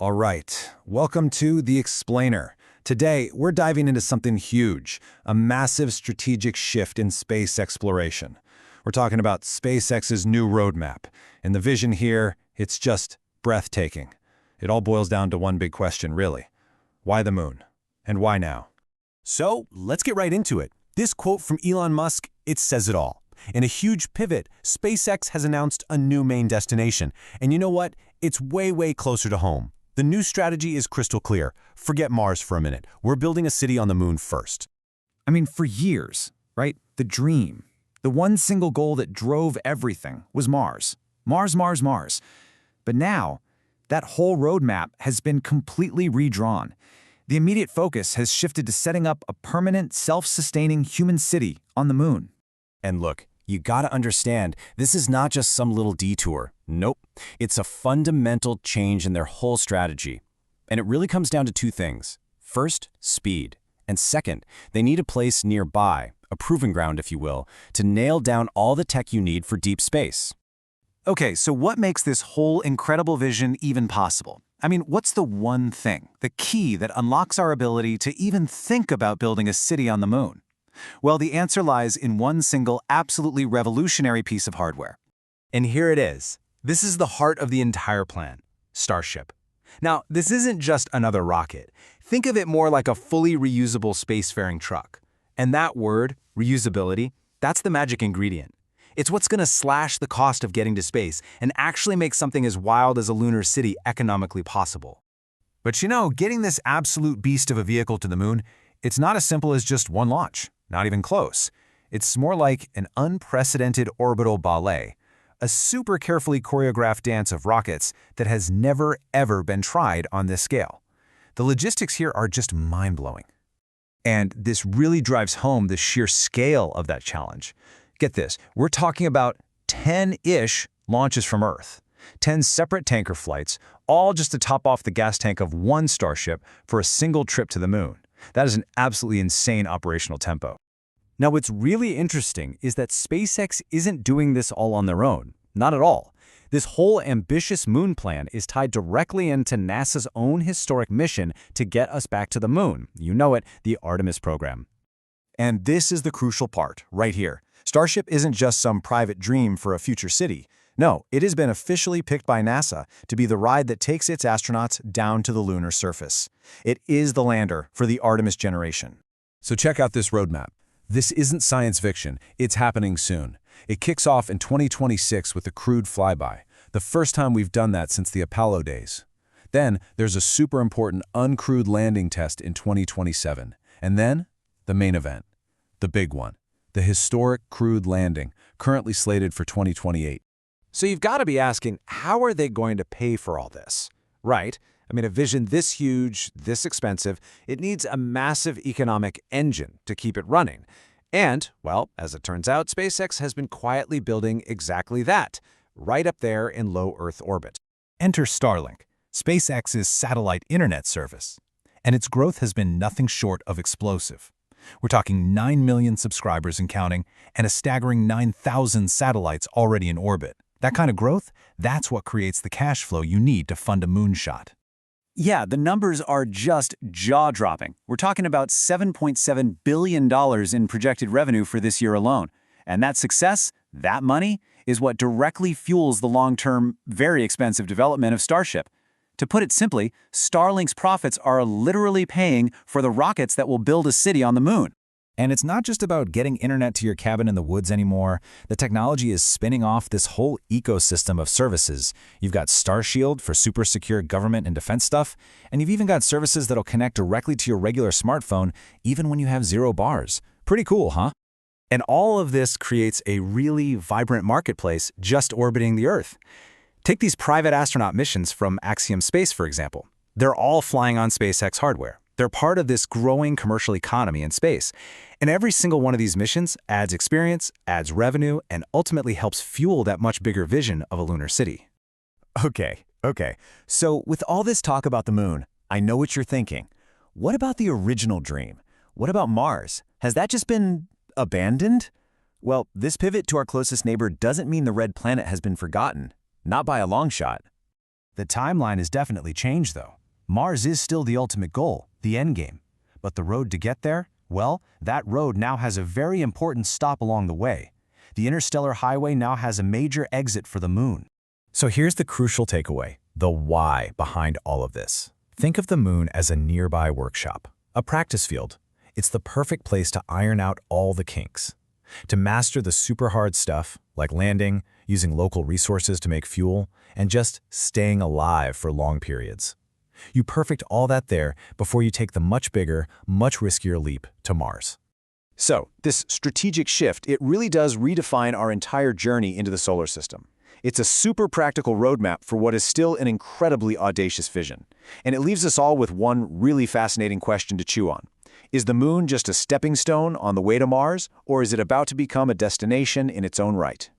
All right, welcome to The Explainer. Today, we're diving into something huge, a massive strategic shift in space exploration. We're talking about SpaceX's new roadmap, and the vision here, it's just breathtaking. It all boils down to one big question, really. Why the moon? And why now? So, let's get right into it. This quote from Elon Musk, it says it all. In a huge pivot, SpaceX has announced a new main destination. And you know what? It's way closer to home. The new strategy is crystal clear. Forget Mars for a minute. We're building a city on the moon first. I mean, for years, right? The dream, the one single goal that drove everything was Mars. Mars. But now, that whole roadmap has been completely redrawn. The immediate focus has shifted to setting up a permanent, self-sustaining human city on the moon. And look, you gotta understand, this is not just some little detour. Nope. It's a fundamental change in their whole strategy. And it really comes down to two things. First, speed. And second, they need a place nearby, a proving ground, if you will, to nail down all the tech you need for deep space. Okay, so what makes this whole incredible vision even possible? I mean, what's the one thing, the key that unlocks our ability to even think about building a city on the moon? Well, the answer lies in one single, absolutely revolutionary piece of hardware. And here it is. This is the heart of the entire plan, Starship. Now, this isn't just another rocket. Think of it more like a fully reusable spacefaring truck. And that word, reusability, that's the magic ingredient. It's what's going to slash the cost of getting to space and actually make something as wild as a lunar city economically possible. But you know, getting this absolute beast of a vehicle to the moon, it's not as simple as just one launch. Not even close. It's more like an unprecedented orbital ballet, a super carefully choreographed dance of rockets that has never, ever been tried on this scale. The logistics here are just mind-blowing. And this really drives home the sheer scale of that challenge. Get this, we're talking about 10-ish launches from Earth, 10 separate tanker flights, all just to top off the gas tank of one Starship for a single trip to the moon. That is an absolutely insane operational tempo. Now, what's really interesting is that SpaceX isn't doing this all on their own. Not at all. This whole ambitious moon plan is tied directly into NASA's own historic mission to get us back to the moon. You know it, the Artemis program. And this is the crucial part, right here. Starship isn't just some private dream for a future city. No, it has been officially picked by NASA to be the ride that takes its astronauts down to the lunar surface. It is the lander for the Artemis generation. So check out this roadmap. This isn't science fiction, it's happening soon. It kicks off in 2026 with a crewed flyby, the first time we've done that since the Apollo days. Then there's a super important uncrewed landing test in 2027. And then, the main event, the big one, the historic crewed landing, currently slated for 2028. So you've got to be asking, how are they going to pay for all this? Right? I mean, a vision this huge, this expensive, it needs a massive economic engine to keep it running. And, well, as it turns out, SpaceX has been quietly building exactly that, right up there in low Earth orbit. Enter Starlink, SpaceX's satellite internet service. And its growth has been nothing short of explosive. We're talking 9 million subscribers and counting, and a staggering 9,000 satellites already in orbit. That kind of growth, that's what creates the cash flow you need to fund a moonshot. Yeah, the numbers are just jaw-dropping. We're talking about $7.7 billion in projected revenue for this year alone. And that success, that money, is what directly fuels the long-term, very expensive development of Starship. To put it simply, Starlink's profits are literally paying for the rockets that will build a city on the moon. And it's not just about getting internet to your cabin in the woods anymore. The technology is spinning off this whole ecosystem of services. You've got Starshield for super secure government and defense stuff, and you've even got services that'll connect directly to your regular smartphone, even when you have 0 bars. Pretty cool, huh? And all of this creates a really vibrant marketplace just orbiting the Earth. Take these private astronaut missions from Axiom Space, for example. They're all flying on SpaceX hardware. They're part of this growing commercial economy in space. And every single one of these missions adds experience, adds revenue, and ultimately helps fuel that much bigger vision of a lunar city. Okay. So with all this talk about the moon, I know what you're thinking. What about the original dream? What about Mars? Has that just been abandoned? Well, this pivot to our closest neighbor doesn't mean the red planet has been forgotten. Not by a long shot. The timeline has definitely changed, though. Mars is still the ultimate goal, the endgame. But the road to get there? Well, that road now has a very important stop along the way. The interstellar highway now has a major exit for the moon. So here's the crucial takeaway, the why behind all of this. Think of the moon as a nearby workshop, a practice field. It's the perfect place to iron out all the kinks, to master the super hard stuff, like landing, using local resources to make fuel, and just staying alive for long periods. You perfect all that there before you take the much bigger, much riskier leap to Mars. So, this strategic shift, it really does redefine our entire journey into the solar system. It's a super practical roadmap for what is still an incredibly audacious vision. And it leaves us all with one really fascinating question to chew on. Is the moon just a stepping stone on the way to Mars, or is it about to become a destination in its own right?